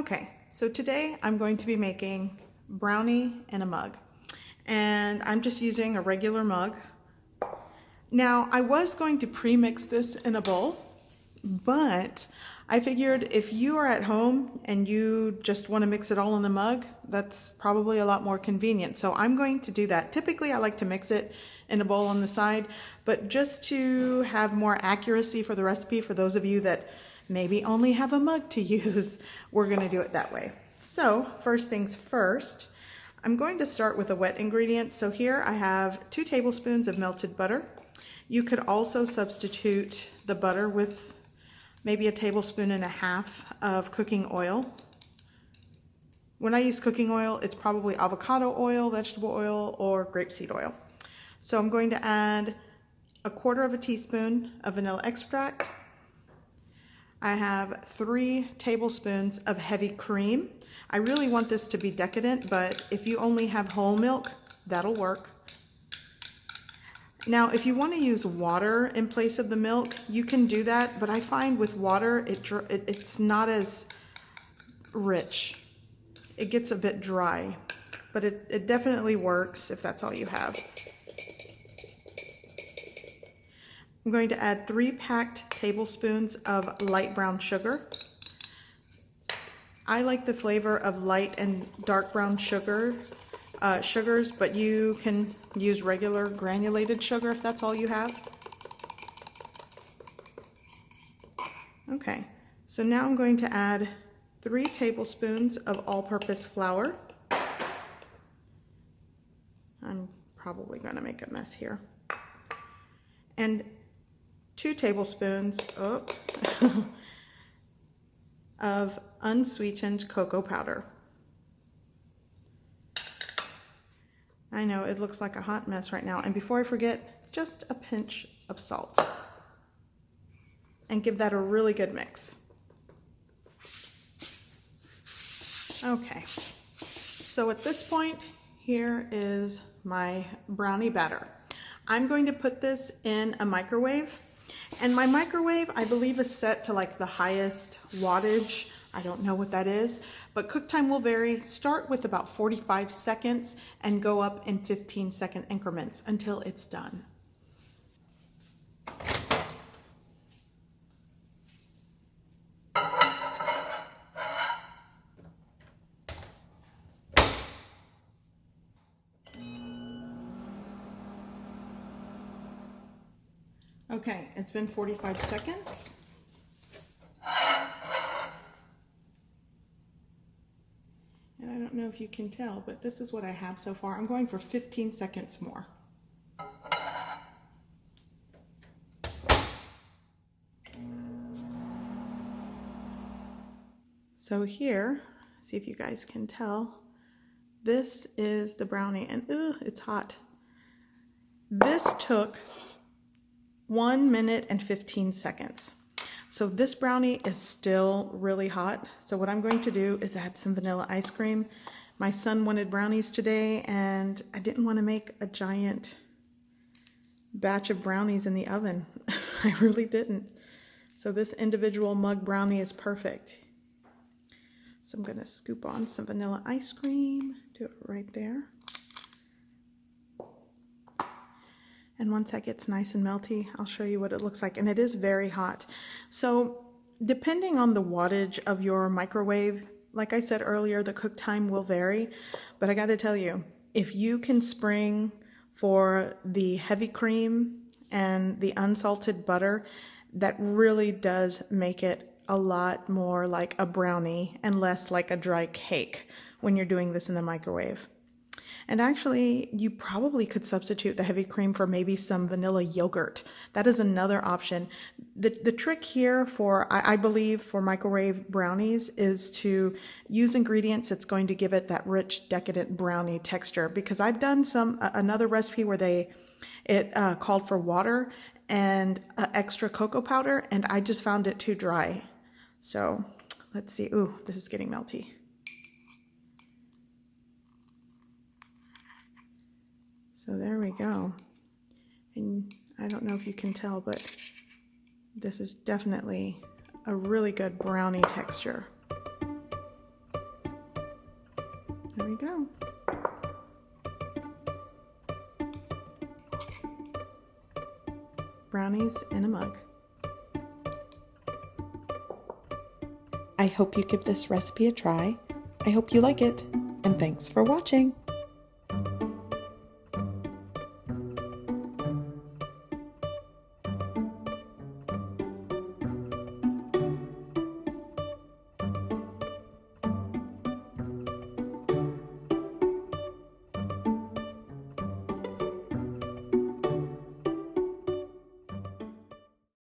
Okay, so today I'm going to be making brownie in a mug, and I'm just using a regular mug. Now, I was going to pre-mix this in a bowl, but I figured if you are at home and you just want to mix it all in a mug, that's probably a lot more convenient. So I'm going to do that. Typically, I like to mix it in a bowl on the side, but just to have more accuracy for the recipe, for those of you that maybe only have a mug to use, we're going to do it that way. So first things first, I'm going to start with a wet ingredient. So here I have 2 tablespoons of melted butter. You could also substitute the butter with maybe 1.5 tablespoons of cooking oil. When I use cooking oil, it's probably avocado oil, vegetable oil, or grapeseed oil. So I'm going to add 1/4 teaspoon of vanilla extract. I have 3 tablespoons of heavy cream. I really want this to be decadent, but if you only have whole milk, that'll work. Now, if you want to use water in place of the milk, you can do that, but I find with water, it's not as rich. It gets a bit dry, but it definitely works if that's all you have. I'm going to add 3 packed tablespoons of light brown sugar. I like the flavor of light and dark brown sugars, but you can use regular granulated sugar if that's all you have. Okay, so now I'm going to add 3 tablespoons of all-purpose flour. I'm probably going to make a mess here. And 2 tablespoons of unsweetened cocoa powder. I know it looks like a hot mess right now. And before I forget, just a pinch of salt. And give that a really good mix. Okay, so at this point, here is my brownie batter. I'm going to put this in a microwave. And my microwave, I believe, is set to like the highest wattage. I don't know what that is, but cook time will vary. Start with about 45 seconds and go up in 15-second increments until it's done. Okay, it's been 45 seconds. And I don't know if you can tell, but this is what I have so far. I'm going for 15 seconds more. So here, see if you guys can tell, this is the brownie, and it's hot. This took 1 minute and 15 seconds. So this brownie is still really hot. So what I'm going to do is add some vanilla ice cream. My son wanted brownies today, and I didn't want to make a giant batch of brownies in the oven. I really didn't. So this individual mug brownie is perfect. So I'm going to scoop on some vanilla ice cream, do it right there. And once that gets nice and melty, I'll show you what it looks like. And it is very hot. So depending on the wattage of your microwave, like I said earlier, the cook time will vary. But I got to tell you, if you can spring for the heavy cream and the unsalted butter, that really does make it a lot more like a brownie and less like a dry cake when you're doing this in the microwave. And actually, you probably could substitute the heavy cream for maybe some vanilla yogurt. That is another option. The trick here for, I believe, for microwave brownies is to use ingredients that's going to give it that rich, decadent brownie texture. Because I've done another recipe where it called for water and extra cocoa powder, and I just found it too dry. So let's see. Ooh, this is getting melty. So there we go. And I don't know if you can tell, but this is definitely a really good brownie texture. There we go. Brownies in a mug. I hope you give this recipe a try. I hope you like it, and thanks for watching.